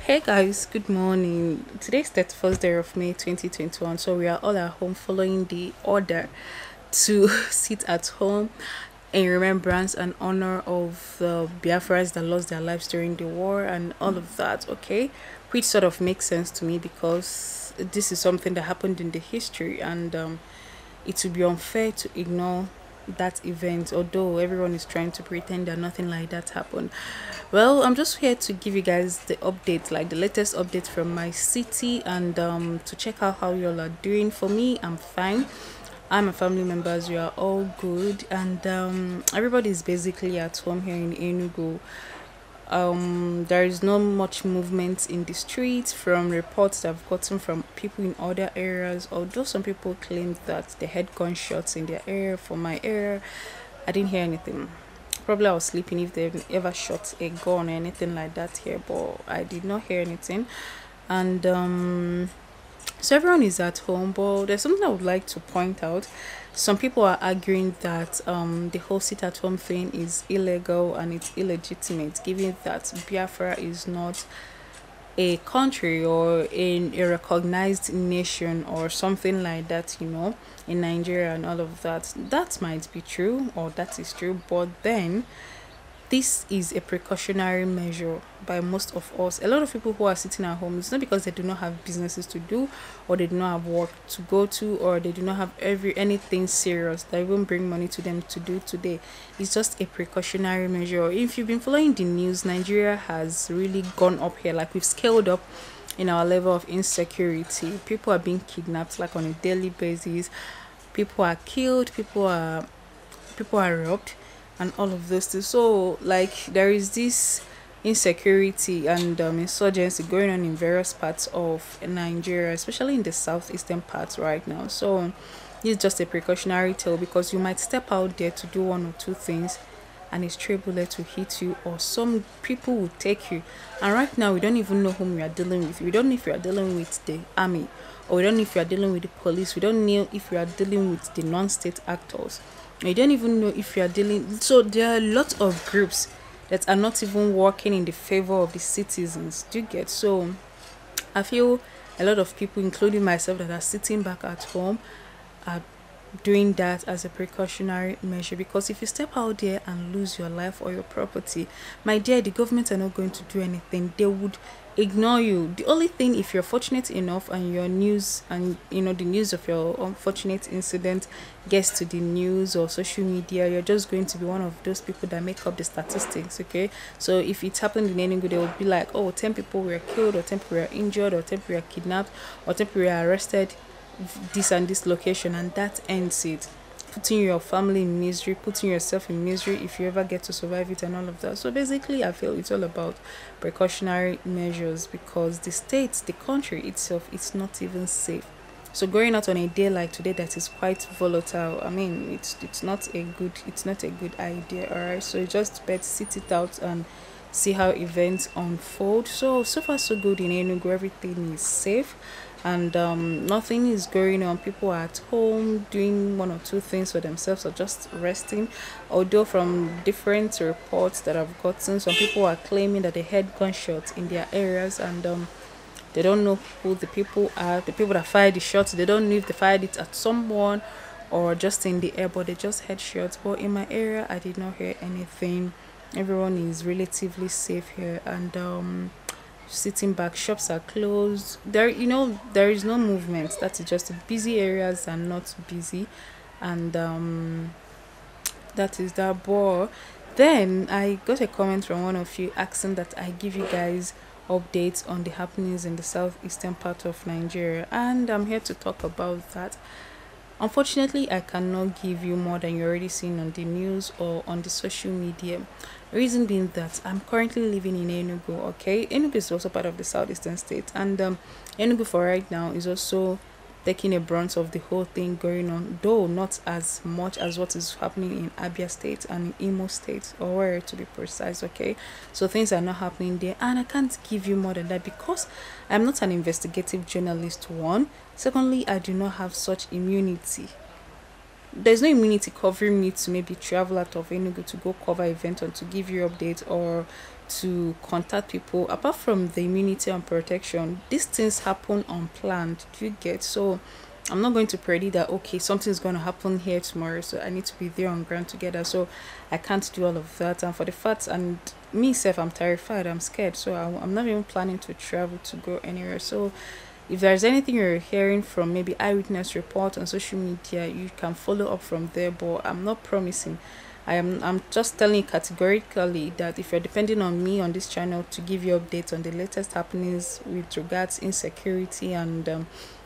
Hey guys, good morning. Today's 31st day of May 2021. So we are all at home following the order to sit at home in remembrance and honor of the Biafras that lost their lives during the war and all of that, okay? Which sort of makes sense to me because this is something that happened in the history and it would be unfair to ignore that event, although everyone is trying to pretend that nothing like that happened. Well, I'm just here to give you guys the updates, like the latest updates from my city, and to check out how y'all are doing. For me, I'm fine. I'm a family members. We are all good, and everybody is basically at home here in Enugu. There is not much movement in the streets from reports that I've gotten from people in other areas, although some people claimed that they had gunshots in their area. For my area, I didn't hear anything. Probably I was sleeping if they've ever shot a gun or anything like that here, but I did not hear anything. And so everyone is at home, but there's something I would like to point out. Some people are arguing that the whole sit at home thing is illegal and it's illegitimate, given that Biafra is not a country or in a recognized nation or something like that, in Nigeria and all of that. That might be true, or that is true, but then this is a precautionary measure by most of us. A lot of people who are sitting at home, it's not because they do not have businesses to do, or they do not have work to go to, or they do not have anything serious that even bring money to them to do today. It's just a precautionary measure. If you've been following the news, Nigeria has really gone up here. Like, we've scaled up in our level of insecurity. People are being kidnapped like on a daily basis. People are killed. People are robbed and all of those things. So, like, there is this insecurity and insurgency going on in various parts of Nigeria, especially in the southeastern parts right now. So it's just a precautionary tale, because you might step out there to do one or two things and a stray bullet to hit you, or some people will take you. And right now we don't even know whom we are dealing with. We don't know if we are dealing with the army, or we don't know if we are dealing with the police. We don't know if we are dealing with the non-state actors. I don't even know if you are dealing. So there are lots of groups that are not even working in the favor of the citizens. Do you get? So I feel a lot of people, including myself, that are sitting back at home are doing that as a precautionary measure, because if you step out there and lose your life or your property, my dear, the government are not going to do anything. They would ignore you. The only thing, if you're fortunate enough and your news and the news of your unfortunate incident gets to the news or social media, you're just going to be one of those people that make up the statistics. Okay, so if it happened in Enugu, they would be like, oh, 10 people were killed, or 10 people were injured, or 10 people were kidnapped, or 10 people were arrested this and this location, and that ends it. Putting your family in misery, putting yourself in misery if you ever get to survive it, and all of that. So basically, I feel it's all about precautionary measures, because the state, the country itself, it's not even safe. So going out on a day like today that is quite volatile, I mean, it's not a good idea. All right, so just better sit it out and see how events unfold. So far so good in Enugu. Everything is safe, and nothing is going on. People are at home doing one or two things for themselves, or just resting. Although from different reports that I've gotten, some people are claiming that they heard gunshots in their areas, and they don't know who the people are. The people that fired the shots, they don't know if they fired it at someone or just in the air, but they just had shots. But in my area, I did not hear anything. Everyone is relatively safe here, and sitting back. Shops are closed. There is no movement. That is just busy areas are not busy, and that is that. But then I got a comment from one of you asking that I give you guys updates on the happenings in the southeastern part of Nigeria, and I'm here to talk about that. Unfortunately, I cannot give you more than you're already seeing on the news or on the social media. Reason being that I'm currently living in Enugu. Okay, Enugu is also part of the southeastern state, and Enugu for right now is also taking a brunt of the whole thing going on, though not as much as what is happening in Abia State and in Imo State, or where to be precise. Okay, so things are not happening there, and I can't give you more than that because I'm not an investigative journalist. One, secondly, I do not have such immunity. There's no immunity covering me to maybe travel out of Enugu to go cover event or to give you updates, or to contact people. Apart from the immunity and protection, these things happen unplanned. Do you get? So I'm not going to predict that okay, something's going to happen here tomorrow, so I need to be there on ground together. So I can't do all of that. And for the fact, and me self, I'm terrified, I'm scared. So I'm not even planning to travel to go anywhere. So if there's anything you're hearing from maybe eyewitness report on social media, you can follow up from there. But I'm not promising. I'm just telling you categorically that if you're depending on me on this channel to give you updates on the latest happenings with regards insecurity and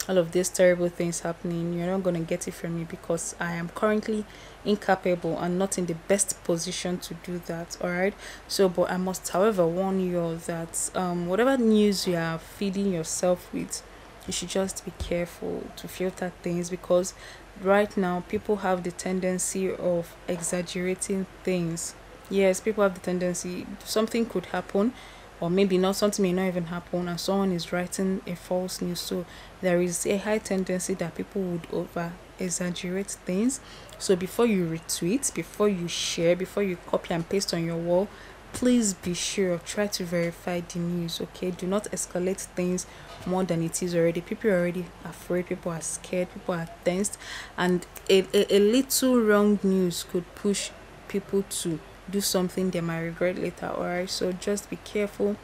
all of these terrible things happening, you're not gonna get it from me because I am currently incapable and not in the best position to do that. All right. So, but I must, however, warn you all that whatever news you are feeding yourself with, you should just be careful to filter things because right now people have the tendency of exaggerating things. Yes, people have the tendency something could happen or maybe not, something may not even happen and someone is writing a false news. So there is a high tendency that people would over exaggerate things. So before you retweet, before you share, before you copy and paste on your wall, please be sure, try to verify the news. Okay, do not escalate things more than it is already. People are already afraid, people are scared, people are tensed, and a little wrong news could push people to do something they might regret later. All right, so just be careful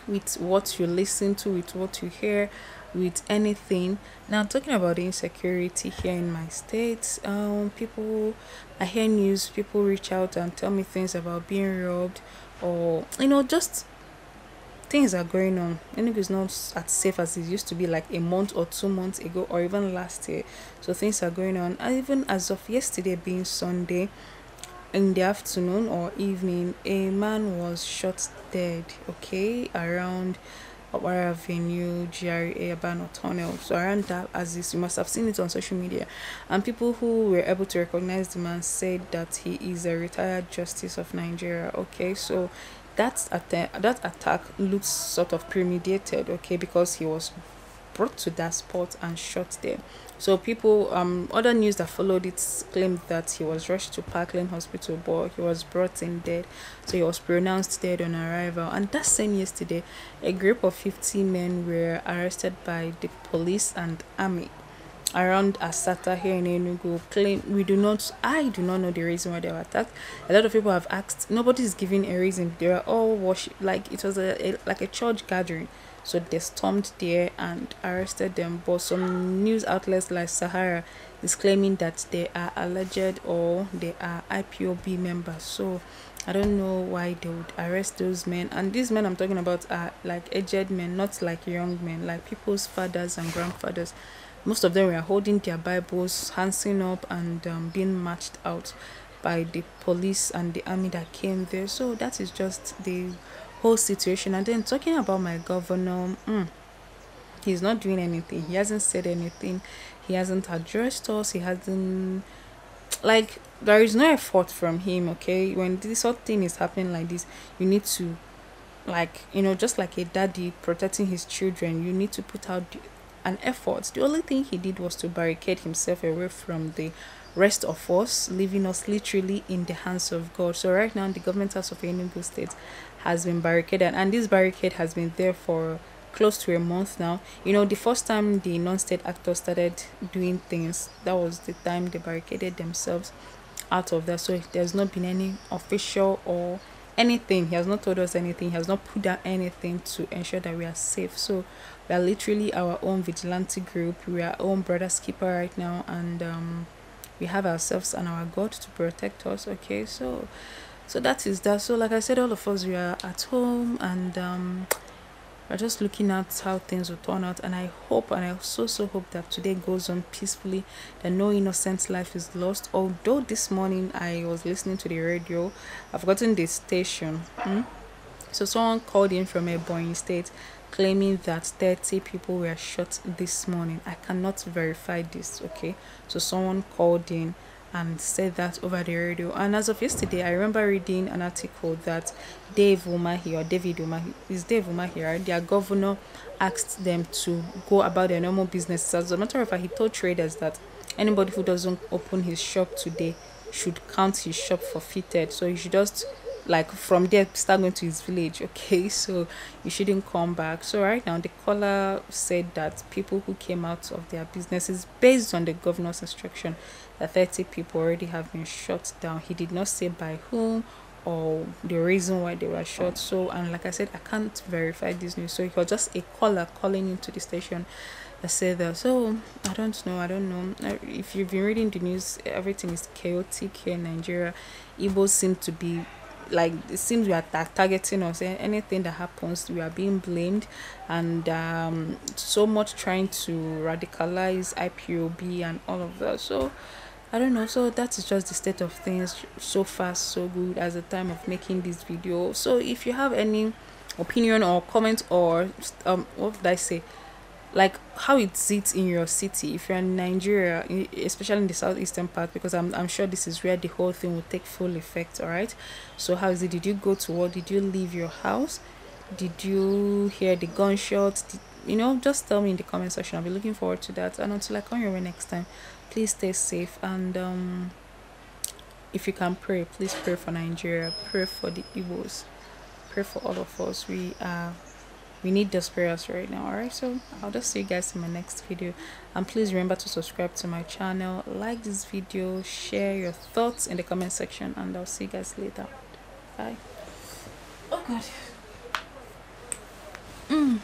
with what you listen to, with what you hear, with anything. Now talking about the insecurity here in my state, people, I hear news, people reach out and tell me things about being robbed, or just things are going on. Enugu is not as safe as it used to be like a month or 2 months ago or even last year. So things are going on. And even as of yesterday being Sunday, in the afternoon or evening, a man was shot dead, okay, around Biafra Avenue, GRA, Abano Tunnel. So around that, as this, you must have seen it on social media. And people who were able to recognize the man said that he is a retired Justice of Nigeria, okay. So that attack looks sort of premeditated, okay, because he was brought to that spot and shot there. So people, other news that followed it claimed that he was rushed to Parkland Hospital, but he was brought in dead. So he was pronounced dead on arrival. And that same yesterday, a group of 50 men were arrested by the police and army around Asata here in Enugu. I do not know the reason why they were attacked. A lot of people have asked. Nobody is giving a reason. They were all worship, like it was like a church gathering. So they stormed there and arrested them. But some news outlets like Sahara is claiming that they are alleged or they are IPOB members. So I don't know why they would arrest those men. And these men I'm talking about are like aged men, not like young men, like people's fathers and grandfathers. Most of them were holding their Bibles, handsing up, and being marched out by the police and the army that came there. So that is just the whole situation. And then talking about my governor, he's not doing anything. He hasn't said anything. He hasn't addressed us. He hasn't, like, there is no effort from him. Okay, when this sort of thing is happening like this, you need to, like, just like a daddy protecting his children, you need to put out an effort. The only thing he did was to barricade himself away from the rest of us, leaving us literally in the hands of God. So right now the government house of Enugu State has been barricaded, and this barricade has been there for close to a month now. The first time the non-state actors started doing things, that was the time they barricaded themselves out of that. So there's not been any official or anything. He has not told us anything. He has not put down anything to ensure that we are safe. So we are literally our own vigilante group. We are our own brother's keeper right now, and we have ourselves and our God to protect us. Okay, so that is that. So like I said, all of us, we are at home, and we're just looking at how things will turn out. And I hope, and I so hope that today goes on peacefully, that no innocent life is lost. Although this morning I was listening to the radio, I've gotten the station. So someone called in from Ebonyi State claiming that 30 people were shot this morning. I cannot verify this, okay? So someone called in and said that over the radio. And as of yesterday, I remember reading an article that David Umahi, is Dave Umahi, right? Their governor asked them to go about their normal business. As a matter of fact, he told traders that anybody who doesn't open his shop today should count his shop forfeited. So you should just like from there start going to his village. Okay, so you shouldn't come back. So right now the caller said that people who came out of their businesses based on the governor's instruction, that 30 people already have been shut down. He did not say by whom or the reason why they were shot. So, and like I said, I can't verify this news, so it was just a caller calling into the station. I said that. So I don't know if you've been reading the news. Everything is chaotic here in Nigeria. Igbos seem to be, like, it seems we are targeting us. Anything that happens, we are being blamed, and so much trying to radicalize IPOB and all of that. So I don't know. So that is just the state of things. So far so good as the time of making this video. So if you have any opinion or comment, or what did I say, like how it's it in your city, if you're in Nigeria, especially in the southeastern part, because I'm sure this is where the whole thing will take full effect. All right, so how is it? Did you go to work? Did you leave your house? Did you hear the gunshots? Just tell me in the comment section. I'll be looking forward to that. And until I come your way next time, please stay safe, and if you can pray, please pray for Nigeria, pray for the Igbos, pray for all of us. We need those prayers right now. All right, so I'll just see you guys in my next video, and please remember to subscribe to my channel, like this video, share your thoughts in the comment section, and I'll see you guys later. Bye. Oh god.